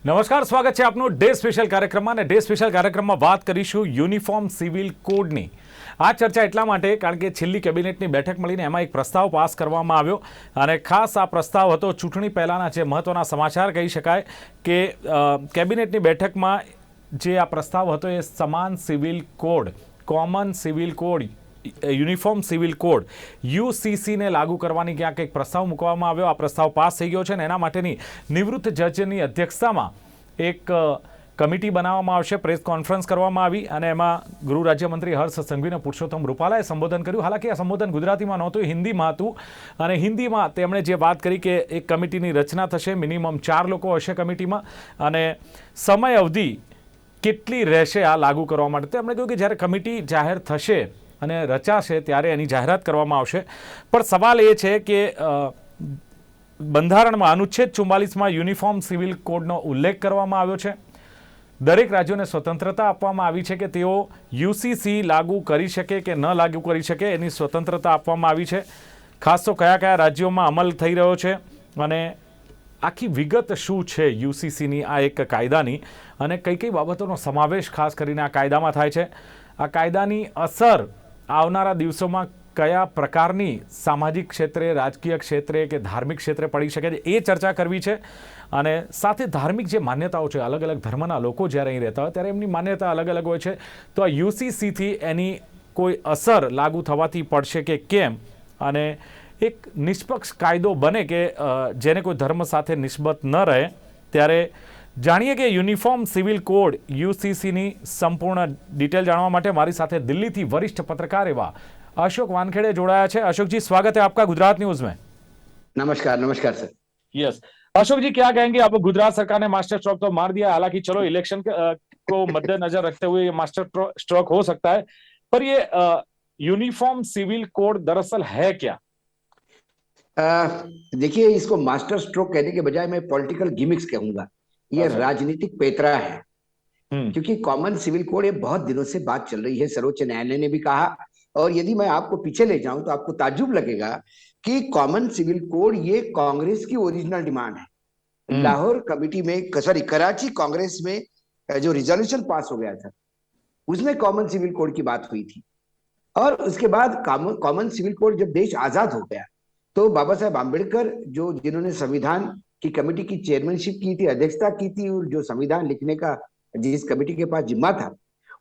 નમસ્કાર, સ્વાગત છે આપનું ડે સ્પેશિયલ કાર્યક્રમમાં. અને ડે સ્પેશિયલ કાર્યક્રમમાં વાત કરીશું યુનિફોર્મ સિવિલ કોડની. આ ચર્ચા એટલા માટે કારણ કે છેલ્લી કેબિનેટની બેઠક મળીને એમાં એક પ્રસ્તાવ પાસ કરવામાં આવ્યો અને ખાસ આ પ્રસ્તાવ હતો ચૂંટણી પહેલાંના જે મહત્ત્વના સમાચાર કહી શકાય કે કેબિનેટની બેઠકમાં જે આ પ્રસ્તાવ હતો એ સમાન civil code, common civil code, uniform civil code યુસીસીને લાગુ કરવાની ક્યાંક એક પ્રસ્તાવ મૂકવામાં આવ્યો. આ પ્રસ્તાવ પાસ થઈ ગયો છે અને એના માટેની નિવૃત્ત જજની અધ્યક્ષતામાં એક કમિટી બનાવવામાં આવશે. પ્રેસ કોન્ફરન્સ કરવામાં આવી અને એમાં ગૃહ રાજ્યમંત્રી હર્ષ સંઘવી અને પુરુષોત્તમ રૂપાલાએ સંબોધન કર્યું. હાલાકી આ સંબોધન ગુજરાતીમાં નહોતું, હિન્દીમાં હતું અને હિન્દીમાં તેમણે જે વાત કરી કે એક કમિટીની રચના થશે, મિનિમમ 4 લોકો હશે કમિટીમાં અને સમય અવધિ કેટલી રહેશે આ લાગુ કરવા માટે. તેમણે કહ્યું કે જ્યારે કમિટી જાહેર થશે અને રચાશે ત્યારે એની જાહેરાત કરવામાં આવશે. પણ સવાલ એ છે કે બંધારણમાં અનુચ્છેદ 44માં યુનિફોર્મ સિવિલ કોડનો ઉલ્લેખ કરવામાં આવ્યો છે. દરેક રાજ્યોને સ્વતંત્રતા આપવામાં આવી છે કે તેઓ યુસીસી લાગુ કરી શકે કે ન લાગુ કરી શકે, એની સ્વતંત્રતા આપવામાં આવી છે. ખાસ તો કયા કયા રાજ્યોમાં અમલ થઈ રહ્યો છે અને આખી વિગત શું છે યુસીસીની આ એક કાયદાની અને કઈ કઈ બાબતોનો સમાવેશ ખાસ કરીને આ કાયદામાં થાય છે. આ કાયદાની અસર આવનારા દિવસોમાં કયા પ્રકારની સામાજિક ક્ષેત્રે, રાજકીય ક્ષેત્રે કે ધાર્મિક ક્ષેત્રે પડી શકે છે એ ચર્ચા કરવી છે. અને સાથે ધાર્મિક જે માન્યતાઓ છે, અલગ અલગ ધર્મના લોકો જ્યારે અહીં રહેતા હોય ત્યારે એમની માન્યતા અલગ અલગ હોય છે. તો આ યુસીસીથી એની કોઈ અસર લાગુ થવાથી પડશે કે કેમ અને એક નિષ્પક્ષ કાયદો બને કે જેને કોઈ ધર્મ સાથે નિસ્બત ન રહે. ત્યારે જાણીએ કે યુનિફોર્મ સિવિલ કોડ યુસીસીની સંપૂર્ણ ડિટેલ જાણવા માટે મારી સાથે દિલ્હીથી વરિષ્ઠ પत्रकार એવા अशोक वानखेड़े जोड़ाया है. अशोक जी, स्वागत है आपका गुजरात न्यूज में. नमस्कार. नमस्कार सर. यस अशोक जी, क्या कहेंगे आप? गुजरात सरकार ने मास्टर स्ट्रोक तो मार दिया, हालांकि चलो इलेक्शन को मद्देनजर रखते हुए ये मास्टर स्ट्रोक हो सकता है, पर ये यूनिफॉर्म सिविल कोड दरअसल है क्या? देखिए, इसको मास्टर स्ट्रोक कहने के बजाय मैं पॉलिटिकल गिमिक्स कहूंगा. ये राजनीतिक पेतरा है. क्योंकि कॉमन सिविल कोड ये बहुत दिनों से बात चल रही है. सर्वोच्च न्यायालय ने भी कहा, और यदि मैं आपको पीछे ले जाऊं तो आपको ताज्जुब लगेगा कि कॉमन सिविल कोड ये कांग्रेस की ओरिजिनल डिमांड है. लाहौर कमेटी में, सॉरी, कराची कांग्रेस में जो रिजोल्यूशन पास हो गया था उसमें कॉमन सिविल कोड की बात हुई थी. और उसके बाद कॉमन सिविल कोड जब देश आजाद हो गया तो बाबा साहेब आंबेडकर, जो जिन्होंने संविधान की कमेटी की चेयरमैनशिप की थी, अध्यक्षता की थी, और जो संविधान लिखने का जिस कमेटी के पास जिम्मा था,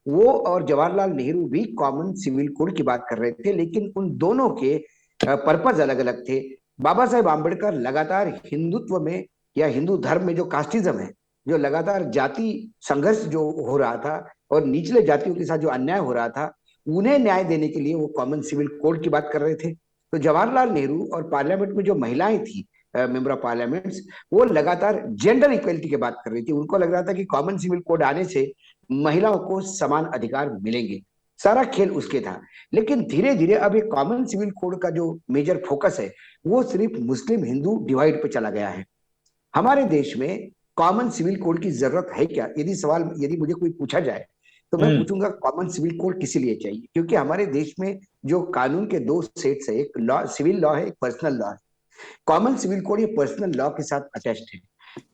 वो और जवाहरलाल नेहरू भी कॉमन सिविल कोड की बात कर रहे थे. लेकिन उन दोनों के पर्पज अलग अलग थे. बाबा साहेब आंबेडकर लगातार हिंदुत्व में या हिंदू धर्म में जो कास्टिज्म है, जो लगातार जाति संघर्ष जो हो रहा था और निचले जातियों के साथ जो अन्याय हो रहा था, उन्हें न्याय देने के लिए वो कॉमन सिविल कोड की बात कर रहे थे. तो जवाहरलाल नेहरू और पार्लियामेंट में जो महिलाएं थी, मेंबर ऑफ पार्लियामेंट्स, वो लगातार जेंडर इक्वलिटी की बात कर रही थी. उनको लग रहा था कि कॉमन सिविल कोड आने से महिलाओं को समान अधिकार मिलेंगे. सारा खेल उसके था. लेकिन धीरे धीरे अब ये कॉमन सिविल कोड का जो मेजर फोकस है वो सिर्फ मुस्लिम हिंदू डिवाइड पे चला गया है. हमारे देश में कॉमन सिविल कोड की जरूरत है क्या? यदि मुझे कोई पूछा जाए तो मैं पूछूंगा कॉमन सिविल कोड किस लिए चाहिए. क्योंकि हमारे देश में जो कानून के 2 सेट्स है, एक लॉ, सिविल लॉ है, एक पर्सनल लॉ है. कॉमन सिविल कोड ये पर्सनल लॉ के साथ अटैच्ड है.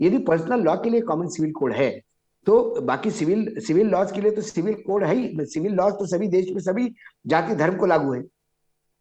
यदि पर्सनल लॉ के लिए कॉमन सिविल कोड है तो बाकी सिविल लॉज के लिए तो सिविल कोड है ही. सिविल लॉज तो सभी देश में सभी जाति धर्म को लागू है.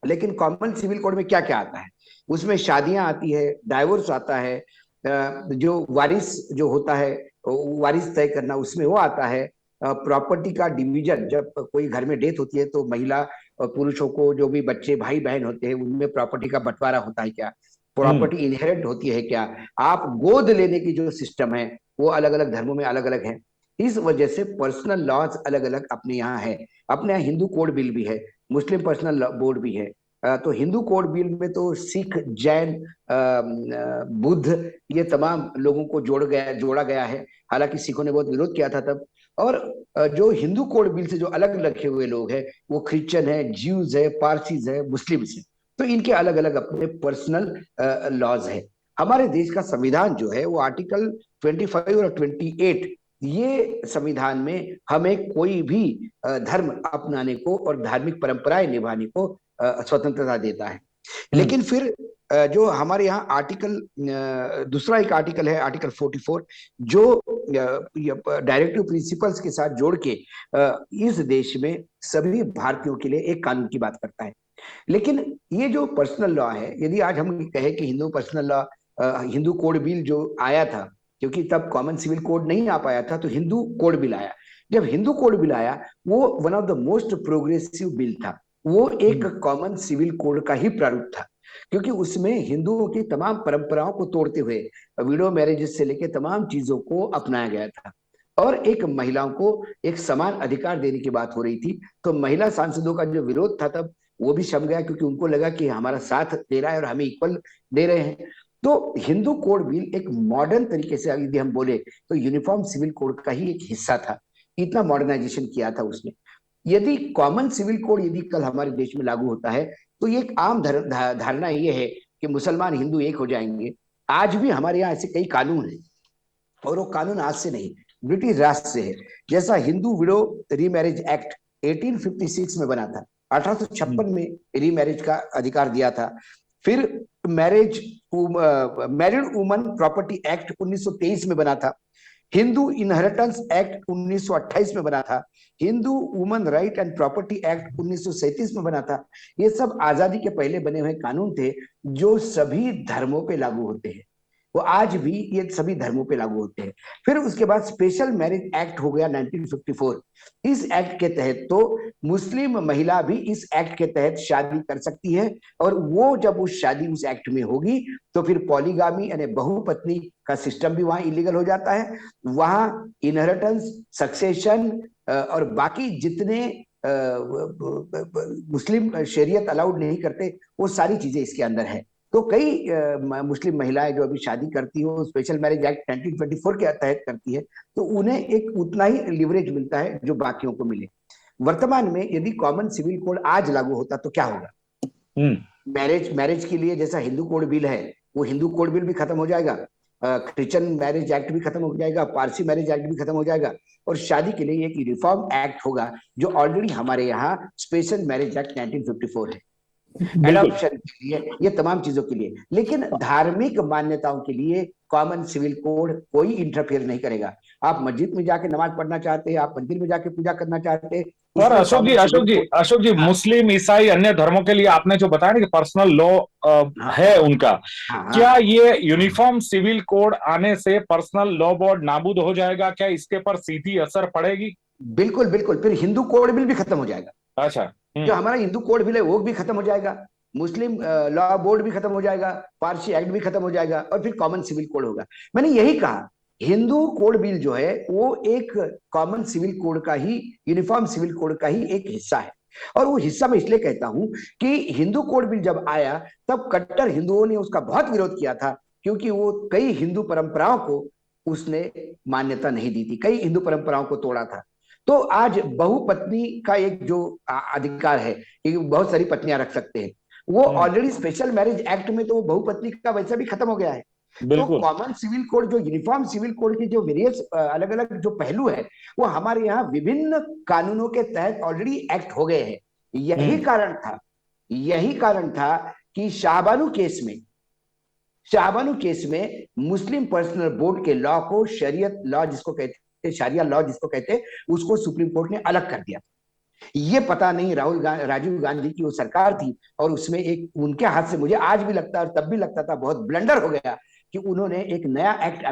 लेकिन कॉमन सिविल कोड में क्या क्या आता है? उसमें शादियां आती है, डाइवोर्स आता है, जो वारिस जो होता है वारिस तय करना उसमें वो आता है. प्रॉपर्टी का डिवीजन, जब कोई घर में डेथ होती है तो महिला और पुरुषों को, जो भी बच्चे भाई बहन होते हैं, उनमें प्रॉपर्टी का बंटवारा होता है क्या? प्रॉपर्टी इनहेरिट होती है क्या? आप गोद लेने की जो सिस्टम है वो अलग अलग धर्मों में अलग अलग है. इस वजह से पर्सनल लॉज अलग अलग अपने यहाँ है. अपने यहाँ हिंदू कोड बिल भी है, मुस्लिम पर्सनल बोर्ड भी है. तो हिंदू कोड बिल में तो सिख, जैन, बुद्ध, ये तमाम लोगों को जोड़ा गया है. हालांकि सिखों ने बहुत विरोध किया था तब. और जो हिंदू कोड बिल से जो अलग रखे हुए लोग हैं वो क्रिश्चियन है, ज्यूज है, पारसीज है, मुस्लिम्स है. तो इनके अलग अलग अपने पर्सनल लॉज है. हमारे देश का संविधान जो है वो आर्टिकल 25 और 28, ये संविधान में हमें कोई भी धर्म अपनाने को और धार्मिक परंपराएं निभाने को स्वतंत्रता देता है. लेकिन फिर जो हमारे यहाँ आर्टिकल, दूसरा एक आर्टिकल है, आर्टिकल 44, जो डायरेक्टिव प्रिंसिपल्स के साथ जोड़ के इस देश में सभी भारतीयों के लिए एक कानून की बात करता है। लेकिन ये जो पर्सनल लॉ है, यदि आज हम कहें कि Hindu personal law, Hindu code bill जो आया था, क्योंकि तब कॉमन सिविल कोड नहीं आ पाया था, तो हिंदू कोड बिल आया। जब हिंदू कोड बिल आया, वो one of the most progressive bill था। वो एक कॉमन सिविल कोड का ही प्रारूप था, क्योंकि उसमें हिंदुओं की तमाम परंपराओं को तोड़ते हुए विडो मैरिजेस से लेकर तमाम चीजों को अपनाया गया था, और एक महिलाओं को एक समान अधिकार देने की बात हो रही थी। तो महिला सांसदों का जो विरोध था तब, वो भी शम गया, क्योंकि उनको लगा कि हमारा साथ दे रहा है और हमें इक्वल दे रहे हैं। तो हिंदू कोड बिल एक मॉडर्न तरीके से यदि हम बोले तो यूनिफॉर्म सिविल कोड का ही एक हिस्सा था। इतना मॉडर्नाइजेशन किया था उसने। यदि कॉमन सिविल कोड यदि कल हमारे देश में लागू होता है, तो ये एक आम धारणा ये है कि मुसलमान हिंदू एक हो जाएंगे। आज भी हमारे यहाँ ऐसे कई कानून हैं, और वो कानून आज से नहीं, ब्रिटिश राज से है। जैसा हिंदू विडो रीमैरिज एक्ट 1856 में बना था, 1856 में रीमैरिज का अधिकार दिया था। फिर marriage married woman property act 1923 में बना था। हिंदू इनहेरिटेंस एक्ट 1928 में बना था। Hindu woman right and property act 1937 में बना था। ये सब आजादी के पहले बने हुए कानून थे, जो सभी धर्मों पे लागू होते हैं। वो आज भी ये सभी धर्मों पे लागू होते हैं। फिर उसके बाद स्पेशल मैरिज एक्ट हो गया 1954। इस एक्ट के तहत तो मुस्लिम महिला भी इस एक्ट के तहत शादी कर सकती है, और वो जब उस शादी उस एक्ट में होगी, तो फिर पॉलीगामी यानी बहुपत्नी का सिस्टम भी वहां इलीगल हो जाता है। वहां इनहेरिटेंस, सक्सेशन और बाकी जितने मुस्लिम शरीयत अलाउड नहीं करते, वो सारी चीजें इसके अंदर है। तो कई मुस्लिम महिलाएं जो अभी शादी करती हो, स्पेशल मैरिज एक्ट 1924 के तहत करती है, तो उन्हें एक उतना ही लिवरेज मिलता है जो बाकियों को मिले। वर्तमान में यदि कॉमन सिविल कोड आज लागू होता तो क्या होगा? मैरिज के लिए जैसा हिंदू कोड बिल है, वो हिंदू कोड बिल भी खत्म हो जाएगा, क्रिश्चियन मैरिज एक्ट भी खत्म हो जाएगा, पारसी मैरिज एक्ट भी खत्म हो जाएगा, और शादी के लिए एक रिफॉर्म एक्ट होगा, जो ऑलरेडी हमारे यहाँ स्पेशल मैरिज एक्ट 1954 है, एडॉप्शन के लिए, ये तमाम चीजों के लिए। लेकिन धार्मिक मान्यताओं के लिए कॉमन सिविल कोड कोई इंटरफेयर नहीं करेगा। आप मस्जिद में जाके नमाज पढ़ना चाहते हैं, आप मंदिर में जाके पूजा करना चाहते हैं, और अशोक जी, हाँ, मुस्लिम, ईसाई, अन्य धर्मों के लिए आपने जो बताया ना कि पर्सनल लॉ हाँ, है उनका, हाँ, क्या हाँ, ये यूनिफॉर्म सिविल कोड आने से पर्सनल लॉ बोर्ड नाबूद हो जाएगा? क्या इसके पर सीधी असर पड़ेगी? बिल्कुल बिल्कुल। फिर हिंदू कोड बिल भी खत्म हो जाएगा। अच्छा। जो हमारा हिंदू कोड बिल है वो भी खत्म हो जाएगा, मुस्लिम लॉ बोर्ड भी खत्म हो जाएगा, पारसी एक्ट भी खत्म हो जाएगा, और फिर कॉमन सिविल कोड होगा। मैंने यही कहा, हिंदू कोड बिल जो है वो एक कॉमन सिविल कोड का ही, यूनिफॉर्म सिविल कोड का ही एक हिस्सा है। और वो हिस्सा मैं इसलिए कहता हूं कि हिंदू कोड बिल जब आया, तब कट्टर हिंदुओं ने उसका बहुत विरोध किया था, क्योंकि वो कई हिंदू परंपराओं को उसने मान्यता नहीं दी थी, कई हिंदू परंपराओं को तोड़ा था। तो आज बहुपत्नी का एक जो अधिकार है कि बहुत सारी पत्नियां रख सकते हैं, वो ऑलरेडी स्पेशल मैरिज एक्ट में तो वो बहुपत्नी का वैसा भी खत्म हो गया है। तो बिल्कुल। कॉमन सिविल कोड, जो यूनिफॉर्म सिविल कोड के जो वेरियस अलग अलग जो पहलू है, वो हमारे यहाँ विभिन्न कानूनों के तहत ऑलरेडी एक्ट हो गए हैं। यही कारण था कि शाहबानू केस में मुस्लिम पर्सनल बोर्ड के लॉ को शरीयत लॉ जिसको कहते हैं, शरिया लॉ जिसको कहते हैं, उसको सुप्रीम कोर्ट ने अलग कर दिया। ये पता नहीं राजीव गांधी की वो सरकार थी, और उसमें एक उनके हाथ से, मुझे आज भी लगता है और तब भी लगता था, बहुत ब्लंडर हो गया कि उन्होंने एक नया एक्ट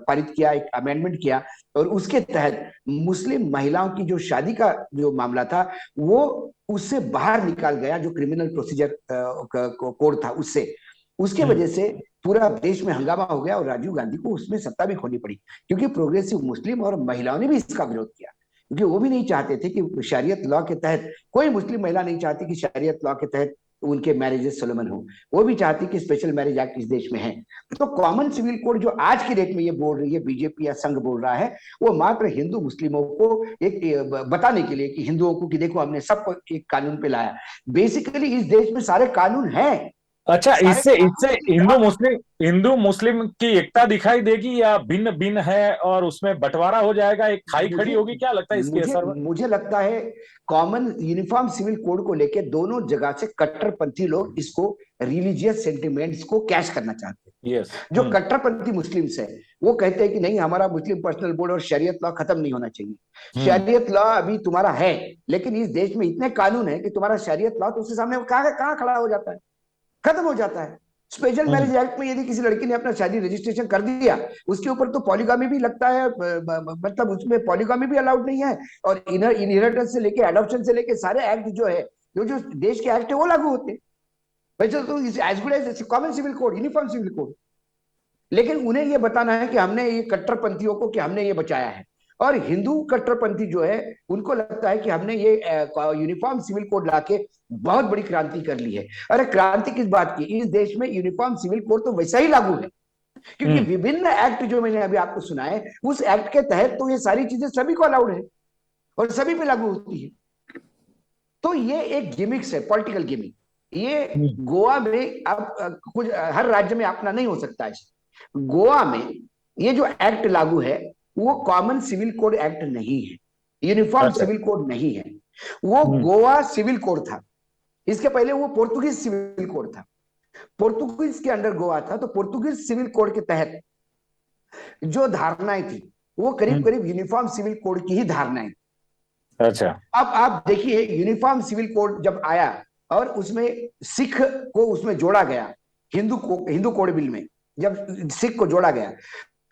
पारित किया, एक अमेंडमेंट किया, और उसके तहत मुस्लिम महिलाओं की जो शादी का जो मामला था, वो उससे बाहर निकाल गया, जो क्रिमिनल प्रोसीजर कोड था उससे। उसके वजह से पूरा देश में हंगामा हो गया, और राजीव गांधी को उसमें सत्ता भी खोनी पड़ी, क्योंकि प्रोग्रेसिव मुस्लिम और महिलाओं ने भी इसका विरोध किया, क्योंकि वो भी नहीं चाहते थे कि शरीयत लॉ के तहत, कोई मुस्लिम महिला नहीं चाहती कि शरीयत लॉ के तहत उनके मैरिजेस सोलोमन हो। वो भी चाहती कि स्पेशल मैरिज एक्ट इस देश में है। तो कॉमन सिविल कोड जो आज की डेट में ये बोल रही है, बीजेपी या संघ बोल रहा है, वो मात्र हिंदू मुस्लिमों को एक बताने के लिए, कि हिंदुओं को कि देखो हमने सबको एक कानून पे लाया। बेसिकली इस देश में सारे कानून हैं। अच्छा, सारे इससे इससे कानून की हिंदू मुस्लिम की एकता दिखाई देगी, या भिन्न भिन्न है और उसमें बंटवारा हो जाएगा, एक खाई खड़ी मुझे होगी? क्या लगता है इसके मुझे असर में? मुझे लगता है कॉमन यूनिफॉर्म सिविल कोड को लेके दोनों जगह से कट्टरपंथी लोग इसको रिलीजियस सेंटिमेंट्स को कैश करना चाहते हैं। यस। जो कट्टरपंथी मुस्लिम्स है वो कहते हैं कि नहीं, हमारा मुस्लिम पर्सनल बोर्ड और शरीयत लॉ खत्म नहीं होना चाहिए। शरीयत लॉ अभी तुम्हारा है, लेकिन इस देश में इतने कानून है कि तुम्हारा शरीयत लॉ तो उसके सामने कहाँ कहाँ खड़ा हो जाता है, खत्म हो जाता है। स्पेशल मैरिज एक्ट में यदि किसी लड़की ने अपना शादी रजिस्ट्रेशन कर दिया, उसके ऊपर तो पॉलीगामी भी लगता है, मतलब उसमें पॉलीगामी भी अलाउड नहीं है, और इनहेरिटेंस से लेके अडॉप्शन से लेके सारे एक्ट जो है, जो जो देश के एक्ट है वो लागू होते हैं। वैसे तो as good as common civil code, uniform civil code. लेकिन उन्हें यह बताना है कि हमने ये कट्टरपंथियों को, कि हमने ये बचाया है। और हिंदू कट्टरपंथी जो है, उनको लगता है कि हमने ये यूनिफॉर्म सिविल कोड लाके बहुत बड़ी क्रांति कर ली है। अरे क्रांति किस बात की, इस देश में यूनिफॉर्म सिविल कोड तो वैसा ही लागू है, क्योंकि विभिन्न एक्ट जो मैंने अभी आपको सुनाए, उस एक्ट के तहत तो ये सारी चीजें सभी को अलाउड है और सभी पे लागू होती है। तो ये एक गिमिक्स है, पॉलिटिकल गिमिक। ये गोवा में अब कुछ हर राज्य में अपना नहीं हो सकता है। गोवा में ये जो एक्ट लागू है वो कॉमन सिविल कोड एक्ट नहीं है, यूनिफॉर्म सिविल कोड नहीं है, वो गोवा सिविल कोड था। इसके पहले वो पोर्तुगीज सिविल कोड था, पोर्तुगीज के अंडर गोवा था, तो पोर्तुगीज सिविल कोड के तहत जो धारणाएं थी वो करीब करीब यूनिफॉर्म सिविल कोड की ही धारणाएं। अच्छा। अब आप देखिए, यूनिफॉर्म सिविल कोड जब आया और उसमें सिख को उसमें जोड़ा गया, हिंदू कोड बिल में जब सिख को जोड़ा गया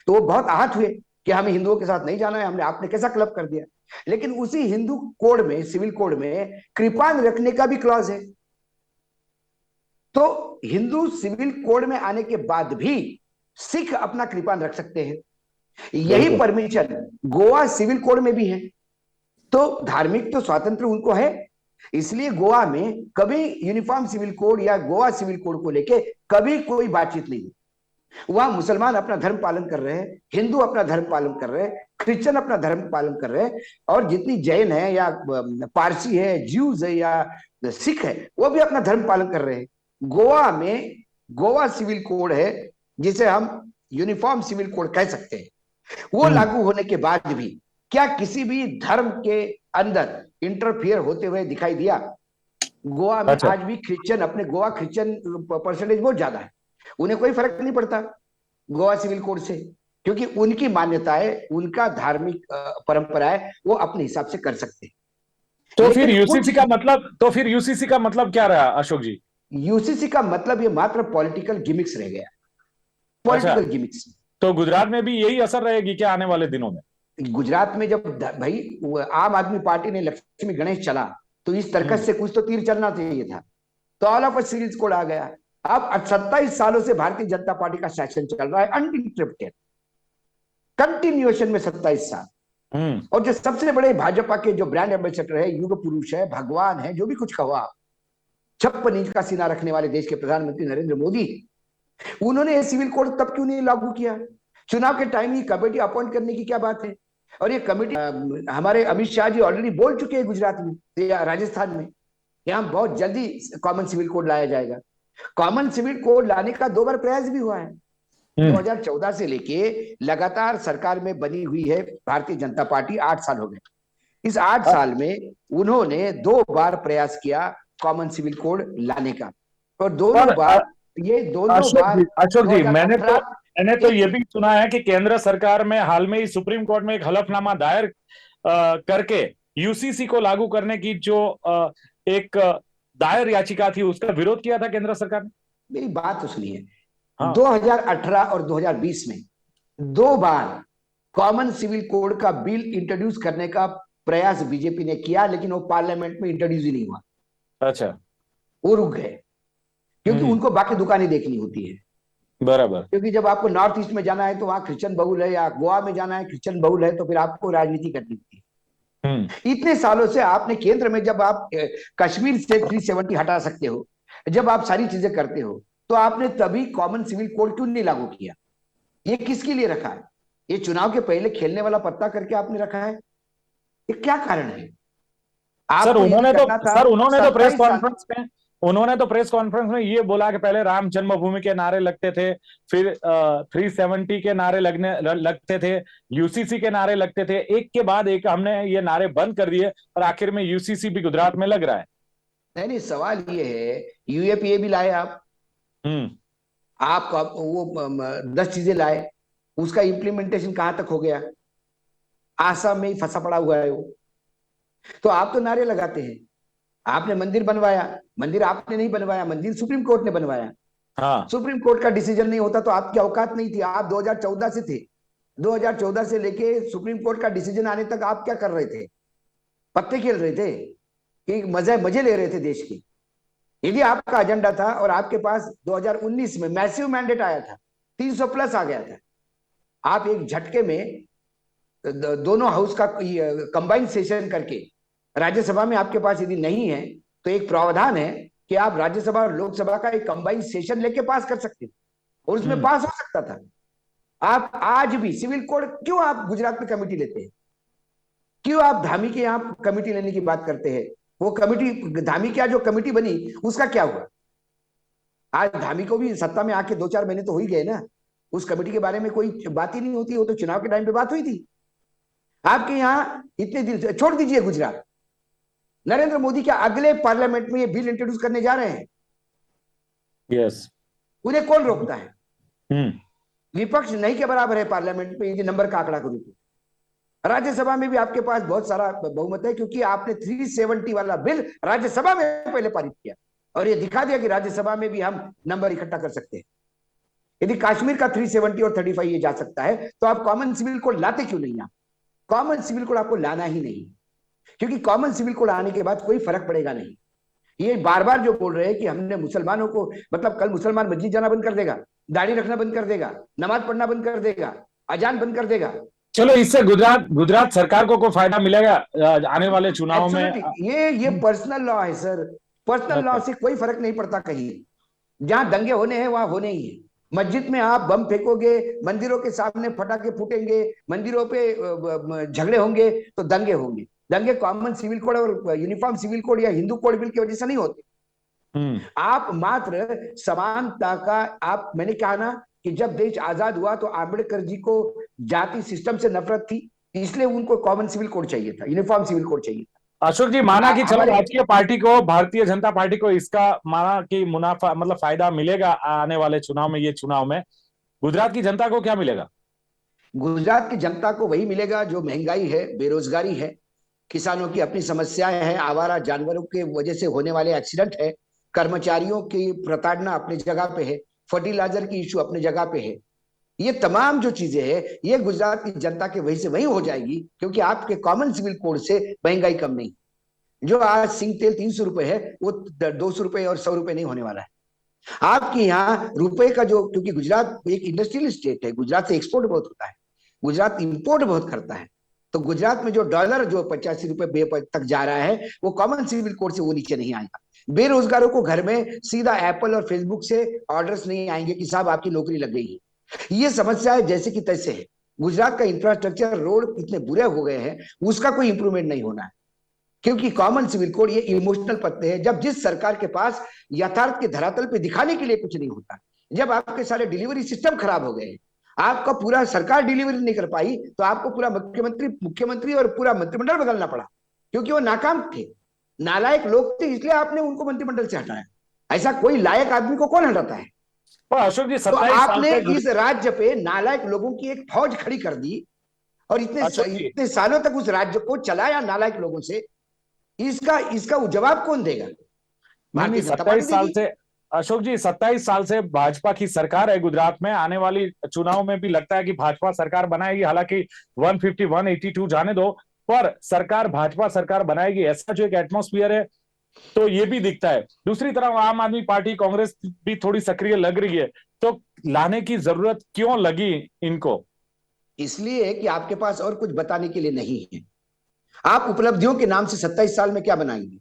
तो वो बहुत आहत हुए कि हमें हिंदुओं के साथ नहीं जाना है, हमने आपने कैसा क्लब कर दिया। लेकिन उसी हिंदू कोड में, सिविल कोड में कृपान रखने का भी क्लॉज है। तो हिंदू सिविल कोड में आने के बाद भी सिख अपना कृपान रख सकते हैं, यही परमिशन गोवा सिविल कोड में भी है। तो धार्मिक तो स्वातंत्र उनको है, इसलिए गोवा में कभी यूनिफॉर्म सिविल कोड या गोवा सिविल कोड को लेके कभी कोई बातचीत नहीं। वहां मुसलमान अपना धर्म पालन कर रहे हैं, हिंदू अपना धर्म पालन कर रहे हैं, क्रिश्चियन अपना धर्म पालन कर रहे हैं, और जितनी जैन है या पारसी है, ज्यूज है या सिख है, वो भी अपना धर्म पालन कर रहे हैं। गोवा में गोवा सिविल कोड है, जिसे हम यूनिफॉर्म सिविल कोड कह सकते हैं। वो लागू होने के बाद भी क्या किसी भी धर्म के अंदर इंटरफियर होते हुए दिखाई दिया? गोवा में आज भी क्रिश्चियन, अपने गोवा क्रिश्चियन परसेंटेज बहुत ज्यादा है, उन्हें कोई फर्क नहीं पड़ता गोवा सिविल कोड से, क्योंकि उनकी मान्यताएं, उनका धार्मिक परंपरा है, वो अपने हिसाब से कर सकते हैं। तो फिर यूसीसी का मतलब क्या रहा अशोक जी? यूसीसी का मतलब ये मात्र पॉलिटिकल गिमिक्स रह गया, पॉलिटिकल गिमिक्स। तो गुजरात में भी यही असर रहेगी क्या आने वाले दिनों में? गुजरात में जब भाई आम आदमी पार्टी ने लक्ष्मी गणेश चला, तो इस तरकस से कुछ तो तीर चलना चाहिए था, तो ऑल ऑफ सीरीज कोड आ गया। अब 27 सालों से भारतीय जनता पार्टी का शासन चल रहा है, अनइंटरप्टेड, कंटिन्यूएशन में 27 साल। और जो सबसे बड़े भाजपा के जो ब्रांड एम्बेसडर है, युग पुरुष है, भगवान है, जो भी कुछ कहा, 56 इंच का सीना रखने वाले देश के प्रधानमंत्री नरेंद्र मोदी, उन्होंने ये सिविल कोड तब क्यों नहीं लागू किया? चुनाव के टाइम ही कमेटी अपॉइंट करने की क्या बात है? और ये कमेटी, हमारे अमित शाह जी ऑलरेडी बोल चुके हैं गुजरात में या राजस्थान में, यहाँ बहुत जल्दी कॉमन सिविल कोड लाया जाएगा। कॉमन सिविल कोड लाने का 2 बार प्रयास भी हुआ है। 2014 से लेके लगातार सरकार में बनी हुई है भारतीय जनता पार्टी, 8 साल हो गए। इस 8 साल में उन्होंने 2 बार प्रयास किया कॉमन सिविल कोड लाने का, और दोनों बार अशोक जी, मैंने तो ये भी सुना है कि केंद्र सरकार में हाल में ही सुप्रीम कोर्ट में एक हलफनामा दायर करके यूसीसी को लागू करने की जो एक दायर याचिका थी, उसका विरोध किया था केंद्र सरकार ने। मेरी बात तो सुनिए, 2018 और 2020 में 2 बार कॉमन सिविल कोड का बिल इंट्रोड्यूस करने का प्रयास बीजेपी ने किया, लेकिन वो पार्लियामेंट में इंट्रोड्यूस ही नहीं हुआ। अच्छा, वो रुक गए, क्योंकि उनको बाकी दुकानें देखनी होती है। बराबर। क्योंकि जब आपको नॉर्थ ईस्ट में जाना है तो वहां क्रिश्चियन बहुल है, या गोवा में जाना है क्रिश्चियन बहुल है, तो फिर आपको राजनीति करनी होती है। इतने सालों से आपने केंद्र में, जब आप कश्मीर से 370 हटा सकते हो, जब आप सारी चीजें करते हो, तो आपने तभी कॉमन सिविल कोड क्यों नहीं लागू किया? ये किसके लिए रखा है? ये चुनाव के पहले खेलने वाला पत्ता करके आपने रखा है? ये क्या कारण है? सर उन्होंने तो प्रेस कॉन्फ्रेंस में ये बोला कि पहले राम जन्मभूमि के नारे लगते थे, फिर 370 के नारे लगते थे, यूसीसी के नारे लगते थे, एक के बाद एक हमने ये नारे बंद कर दिए, और आखिर में यूसीसी भी गुजरात में लग रहा है। नहीं, सवाल ये है, यूएपीए भी लाए आप, आप वो 10 चीजें लाए, उसका इम्प्लीमेंटेशन कहां तक हो गया? आसाम में ही फंसा पड़ा हुआ है वो। तो आप तो नारे लगाते हैं, आपने मंदिर बनवाया। मंदिर आपने नहीं बनवाया, मंदिर सुप्रीम कोर्ट ने बनवाया। हाँ। सुप्रीम कोर्ट का डिसीजन नहीं होता तो आपकी औकात नहीं थी। आप 2014 से थे, 2014 से लेके सुप्रीम कोर्ट का डिसीजन आने तक आप क्या कर रहे थे? पत्ते खेल रहे थे कि मजे मजे ले रहे थे देश की? यदि आपका एजेंडा था और आपके पास 2019 में मैसिव मैंडेट आया था, 300 प्लस आ गया था, आप एक झटके में दोनों हाउस का कंबाइंड सेशन करके, राज्यसभा में आपके पास यदि नहीं है तो एक प्रावधान है कि आप राज्यसभा और लोकसभा का एक कंबाइंड सेशन लेके पास कर सकते हैं, और उसमें हम्म। पास हो सकता था। आप आज भी सिविल कोड क्यों आप गुजरात में कमेटी लेते हैं? क्यों आप धामी के यहाँ कमेटी लेने की बात करते हैं? वो कमेटी, धामी की जो कमेटी बनी उसका क्या हुआ? आज धामी को भी सत्ता में आके 2-4 महीने तो हो ही गए ना। उस कमेटी के बारे में कोई बात ही नहीं होती, वो तो चुनाव के टाइम पे बात हुई थी। आपके यहाँ इतने दिन से छोड़ दीजिए गुजरात, नरेंद्र मोदी क्या अगले पार्लियामेंट में ये बिल इंट्रोड्यूस करने जा रहे हैं? यस। उन्हें कौन रोकता है? हम्म। विपक्ष नहीं के बराबर है पार्लियामेंट में यदि नंबर का आंकड़ा करूं तो। राज्यसभा में भी आपके पास बहुत सारा बहुमत है, क्योंकि आपने 370 वाला बिल राज्यसभा में पहले पारित किया और ये दिखा दिया कि राज्यसभा में भी हम नंबर इकट्ठा कर सकते हैं। यदि कश्मीर का 370 और 35 ये जा सकता है तो आप कॉमन सिविल कोड लाते क्यों नहीं? आप कॉमन सिविल कोड आपको लाना ही नहीं, क्योंकि कॉमन सिविल कोड आने के बाद कोई फर्क पड़ेगा नहीं। ये बार बार जो बोल रहे हैं कि हमने मुसलमानों को, मतलब कल मुसलमान मस्जिद जाना बंद कर देगा, दाढ़ी रखना बंद कर देगा, नमाज पढ़ना बंद कर देगा, अजान बंद कर देगा। चलो, इससे गुजरात गुजरात सरकार को कोई फायदा मिलेगा आने वाले चुनाव में? एब्सोल्युटली, ये पर्सनल लॉ है सर। पर्सनल लॉ अच्छा। से कोई फर्क नहीं पड़ता कहीं। जहां दंगे होने हैं वहां होने ही है। मस्जिद में आप बम फेंकोगे, मंदिरों के सामने पटाखे फूटेंगे, मंदिरों पे झगड़े होंगे तो दंगे होंगे। दंगे कॉमन सिविल कोड और यूनिफॉर्म सिविल कोड या हिंदू कोड बिल की वजह से नहीं होते। हम्म। आप मात्र समानता का, आप, मैंने कहा ना कि जब देश आजाद हुआ तो आंबेडकर जी को जाति सिस्टम से नफरत थी, इसलिए उनको कॉमन सिविल कोड चाहिए था, यूनिफॉर्म सिविल कोड चाहिए अशोक जी, माना था। कि चलो हमारे राजकीय पार्टी को, भारतीय जनता पार्टी को इसका माना कि मुनाफा, मतलब फायदा मिलेगा आने वाले चुनाव में, ये चुनाव में गुजरात की जनता को क्या मिलेगा? गुजरात की जनता को वही मिलेगा जो महंगाई है, बेरोजगारी है, किसानों की अपनी समस्याएं हैं, आवारा जानवरों के वजह से होने वाले एक्सीडेंट है, कर्मचारियों की प्रताड़ना अपनी जगह पे है, फर्टिलाइजर की इशू अपनी जगह पे है। ये तमाम जो चीजें हैं ये गुजरात की जनता के वही से वही हो जाएगी, क्योंकि आपके कॉमन सिविल कोड से महंगाई कम नहीं। जो आज सिंह तेल 300 रुपए है वो 200 रुपए और 100 रुपए नहीं होने वाला है। आपके यहाँ रुपए का जो, क्योंकि गुजरात एक इंडस्ट्रियल स्टेट है, गुजरात से एक्सपोर्ट बहुत होता है, गुजरात इंपोर्ट बहुत करता है। तो गुजरात में जो डॉलर जो 85 रुपए तक जा रहा है वो कॉमन सिविल कोड से वो नीचे नहीं आएगा। बेरोजगारों को घर में सीधा एप्पल और फेसबुक से ऑर्डर्स नहीं आएंगे कि साहब आपकी नौकरी लग गई है। ये समस्या है जैसे कि तैसे है। गुजरात का इंफ्रास्ट्रक्चर, रोड इतने बुरे हो गए हैं, उसका कोई इंप्रूवमेंट नहीं होना है, क्योंकि कॉमन सिविल कोड ये इमोशनल पत्ते हैं। जब जिस सरकार के पास यथार्थ के धरातल पे दिखाने के लिए कुछ नहीं होता, जब आपके सारे डिलीवरी सिस्टम खराब हो गए, आपका पूरा सरकार डिलीवरी नहीं कर पाई, तो आपको पूरा मुख्यमंत्री और पूरा मंत्रिमंडल बदलना पड़ा, क्योंकि वो नाकाम थे, नालायक लोग थे, इसलिए आपने उनको मंत्रिमंडल से हटाया। ऐसा कोई लायक आदमी को कौन हटाता है? और अशोक जी, तो 27 साल आपने से इस राज्य पे नालायक लोगों की एक फौज खड़ी कर दी, और इतने अशोक जी, इतने सालों तक उस राज्य को चलाया नालायक लोगों से। इसका इसका जवाब कौन देगा? नहीं नहीं, भारतीय जनता पार्टी 27 साल देगी। से, अशोक जी 27 साल से भाजपा की सरकार है गुजरात में। आने वाली चुनाव में भी लगता है कि भाजपा सरकार बनाएगी, हालांकि 150 182 जाने दो, पर सरकार भाजपा सरकार बनाएगी, ऐसा जो एक एटमॉस्फेयर है तो ये भी दिखता है। दूसरी तरफ आम आदमी पार्टी, कांग्रेस भी थोड़ी सक्रिय लग रही है, तो लाने की जरूरत क्यों लगी इनको? इसलिए कि आपके पास और कुछ बताने के लिए नहीं है। आप उपलब्धियों के नाम से 27 साल में क्या बनाएंगे?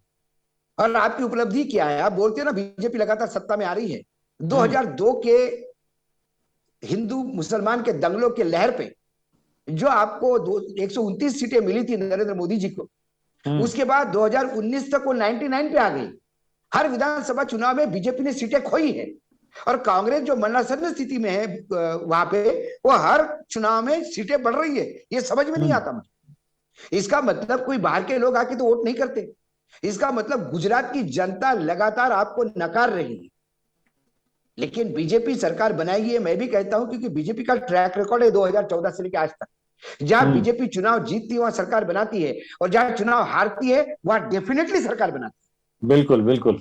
और आपकी उपलब्धि क्या है? आप बोलते हो ना बीजेपी लगातार सत्ता में आ रही है। 2002 के हिंदू मुसलमान के दंगलों के लहर पे जो आपको 129 सीटें मिली थी नरेंद्र मोदी जी को, उसके बाद 2019 तक वो 99 पे आ गई। हर विधानसभा चुनाव में बीजेपी ने सीटें खोई है, और कांग्रेस जो मरणासन्न स्थिति में है वहां पे, वो हर चुनाव में सीटें बढ़ रही है। ये समझ में नहीं आता मुझे। इसका मतलब कोई बाहर के लोग आके तो वोट नहीं करते। इसका मतलब गुजरात की जनता लगातार आपको नकार रही है। लेकिन बीजेपी सरकार बनाएगी ये मैं भी कहता हूं, क्योंकि बीजेपी का ट्रैक रिकॉर्ड है 2014 से लेकर आज तक। जहां बीजेपी चुनाव जीतती है वहां सरकार बनाती है, और जहां चुनाव हारती है वहां डेफिनेटली सरकार बनाती है। बिल्कुल बिल्कुल।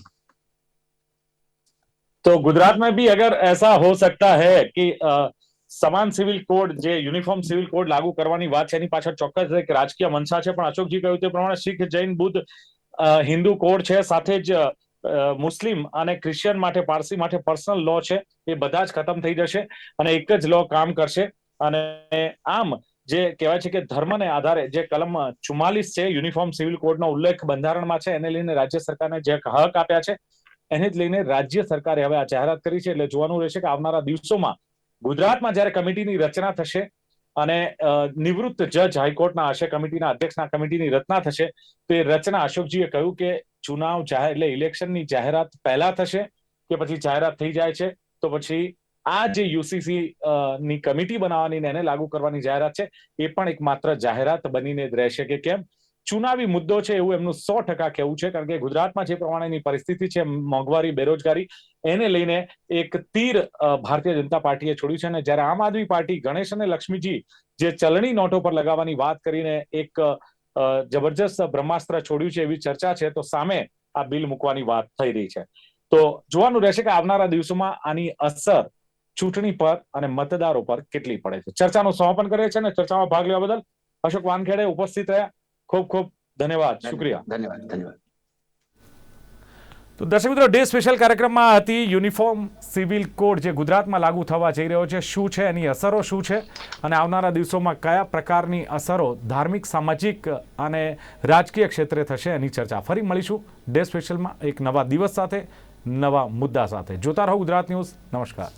तो गुजरात में भी अगर ऐसा हो सकता है कि સમાન સિવિલ કોડ, જે યુનિફોર્મ સિવિલ કોડ લાગુ કરવાની વાત છે, એની પાછળ ચોક્કસ એક રાજકીય મંશા છે. પણ અશોકજી કહ્યું તે પ્રમાણે શીખ, જૈન, બુદ્ધ, હિન્દુ કોડ છે, સાથે જ મુસ્લિમ અને ક્રિશ્ચિયન માટે, પારસી માટે પર્સનલ લો છે, એ બધા જ ખતમ થઈ જશે અને એક જ લો કામ કરશે. અને આમ જે કહેવાય છે કે ધર્મને આધારે જે કલમ 44 છે યુનિફોર્મ સિવિલ કોડનો ઉલ્લેખ બંધારણમાં છે, એને લઈને રાજ્ય સરકારને જે હક આપ્યા છે એને જ લઈને રાજ્ય સરકારે હવે આ જાહેરાત કરી છે. એટલે જોવાનું રહેશે કે આવનારા દિવસોમાં ગુજરાતમાં જ્યારે કમિટીની રચના થશે અને નિવૃત્ત જજ હાઈકોર્ટના હશે, કમિટીના અધ્યક્ષના કમિટીની રચના થશે, તો એ રચના, અશોકજીએ કહ્યું કે ચુનાવ જાહેર એટલે ઇલેક્શનની જાહેરાત પહેલા થશે કે પછી જાહેરાત થઈ જાય છે તો પછી આ જે યુસીસી ની કમિટી બનાવવાની ને એને લાગુ કરવાની જાહેરાત છે એ પણ એક માત્ર જાહેરાત બનીને જ રહેશે. કે કેમ ચુનાવી મુદ્દો છે એવું એમનું 100% કહેવું છે. કારણ કે ગુજરાતમાં જે પ્રમાણેની પરિસ્થિતિ છે, મોંઘવારી, બેરોજગારી, એને લઈને એક તીર ભારતીય જનતા પાર્ટીએ છોડ્યું છે. અને જ્યારે આમ આદમી પાર્ટી ગણેશ અને લક્ષ્મીજી જે ચલણી નોટો પર લગાવવાની વાત કરીને એક જબરજસ્ત બ્રહ્માસ્ત્ર છોડ્યું છે એવી ચર્ચા છે, તો સામે આ બિલ મૂકવાની વાત થઈ રહી છે. તો જોવાનું રહેશે કે આવનારા દિવસોમાં આની અસર ચૂંટણી પર અને મતદારો પર કેટલી પડે છે. ચર્ચાનું સમાપન કરે છે અને ચર્ચામાં ભાગ લેવા બદલ અશોક વાનખેડે ઉપસ્થિત રહ્યા. ખૂબ ખૂબ ધન્યવાદ, શુક્રિયા. ધન્યવાદ. તો દર્શક મિત્રો, ડે સ્પેશિયલ કાર્યક્રમમાં હતી યુનિફોર્મ સિવિલ કોડ જે ગુજરાતમાં લાગુ થવા જઈ રહ્યો છે, શું છે એની અસરો, શું છે અને આવનારા દિવસોમાં કયા પ્રકારની અસરો ધાર્મિક, સામાજિક અને રાજકીય ક્ષેત્રે થશે એની ચર્ચા. ફરી મળીશું ડે સ્પેશિયલમાં એક નવા દિવસ સાથે, નવા મુદ્દા સાથે. જોતા રહો ગુજરાત ન્યૂઝ. નમસ્કાર.